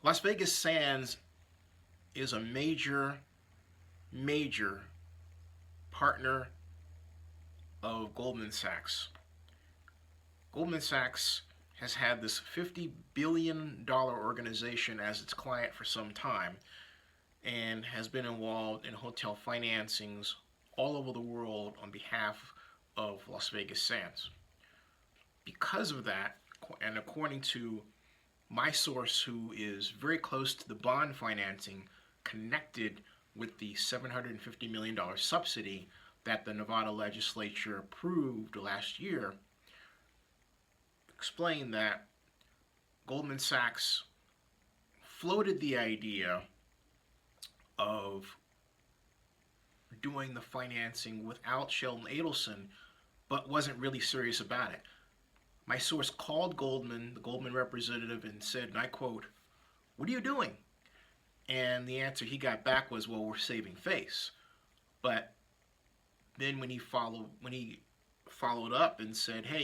Las Vegas Sands is a major partner of Goldman Sachs. Goldman Sachs has had this $50 billion organization as its client for some time and has been involved in hotel financings all over the world on behalf of Las Vegas Sands. Because of that, and according to my source, who is very close to the bond financing connected with the $750 million subsidy that the Nevada Legislature approved last year, explained that Goldman Sachs floated the idea of doing the financing without Sheldon Adelson, but wasn't really serious about it. My source called Goldman, the Goldman representative, and said, and I quote, "What are you doing?" And the answer he got back was, "Well, we're saving face." But then when he followed up and said, "Hey,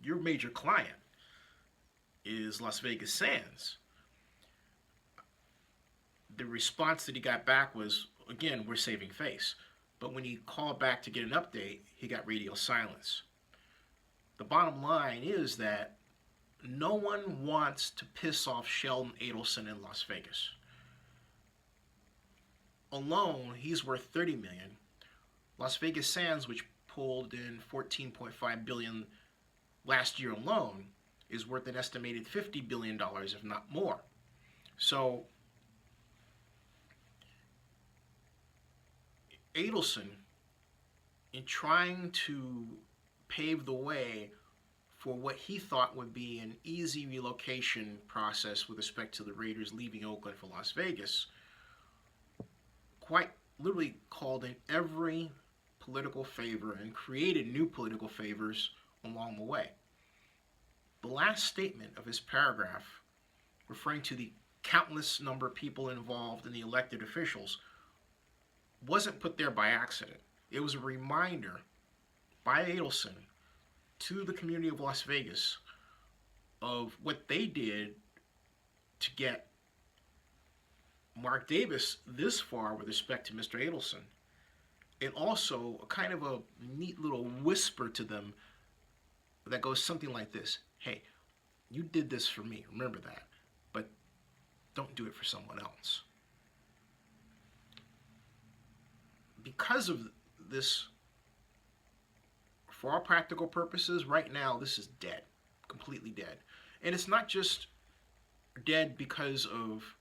your major client is Las Vegas Sands," the response that he got back was, again, "We're saving face." But when he called back to get an update, he got radio silence. The bottom line is that no one wants to piss off Sheldon Adelson in Las Vegas. Alone, he's worth $30 million. Las Vegas Sands, which pulled in $14.5 billion last year alone, is worth an estimated $50 billion, if not more. So Adelson, in trying to pave the way for what he thought would be an easy relocation process with respect to the Raiders leaving Oakland for Las Vegas, quite literally called in every political favor and created new political favors along the way. The last statement of his paragraph, referring to the countless number of people involved in the elected officials, wasn't put there by accident. It was a reminder by Adelson to the community of Las Vegas of what they did to get Mark Davis this far with respect to Mr. Adelson. And also a kind of a neat little whisper to them that goes something like this: "Hey, you did this for me, remember that, but don't do it for someone else." Because of this, for all practical purposes, right now, this is dead, completely dead. And it's not just dead because of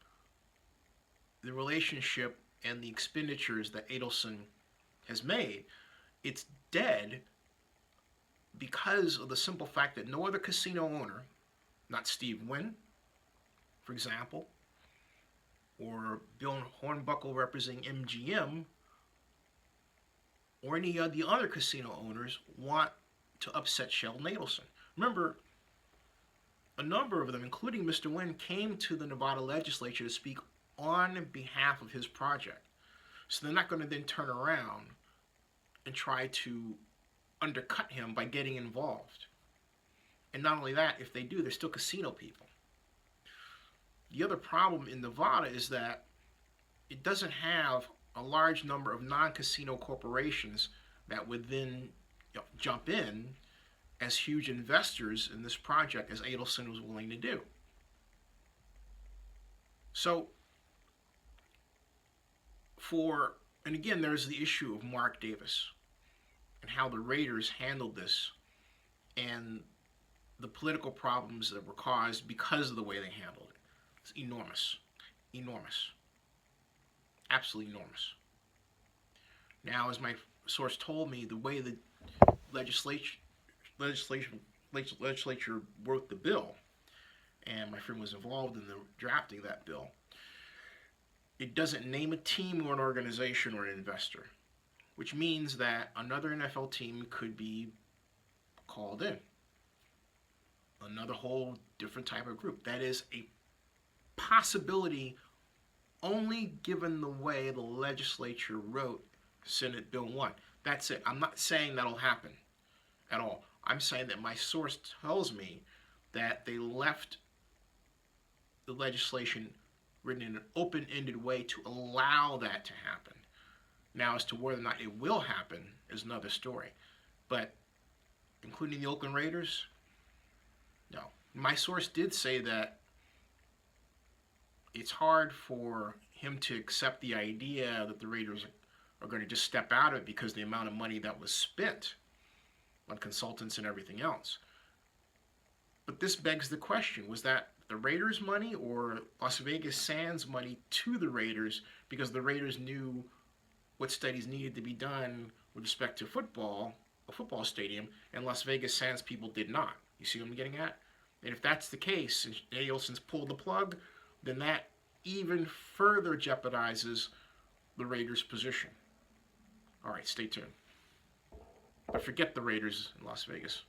the relationship and the expenditures that Adelson has made. It's dead because of the simple fact that no other casino owner, not Steve Wynn, for example, or Bill Hornbuckle representing MGM, or any of the other casino owners want to upset Sheldon Adelson. Remember, a number of them, including Mr. Wynn, came to the Nevada Legislature to speak on behalf of his project. So they're not going to then turn around and try to undercut him by getting involved. And not only that, if they do, they're still casino people. The other problem in Nevada is that it doesn't have a large number of non-casino corporations that would then jump in as huge investors in this project, as Adelson was willing to do. So, and again, there's the issue of Mark Davis and how the Raiders handled this and the political problems that were caused because of the way they handled it. It's enormous. Enormous. Absolutely enormous. Now, as my source told me, the way the legislature wrote the bill, and my friend was involved in the drafting of that bill, it doesn't name a team or an organization or an investor, which means that another NFL team could be called in. Another whole different type of group. That is a possibility only given the way the legislature wrote Senate Bill 1. That's it. I'm not saying that'll happen at all. I'm saying that my source tells me that they left the legislation written in an open-ended way to allow that to happen. Now, as to whether or not it will happen is another story. But including the Oakland Raiders, no. My source did say that it's hard for him to accept the idea that the Raiders are going to just step out of it because of the amount of money that was spent on consultants and everything else. But this begs the question, was that the Raiders' money or Las Vegas Sands money to the Raiders because the Raiders knew what studies needed to be done with respect to football, a football stadium, and Las Vegas Sands people did not? You see what I'm getting at? And if that's the case, and Adelson's pulled the plug, then that even further jeopardizes the Raiders' position. All right, stay tuned. But forget the Raiders in Las Vegas.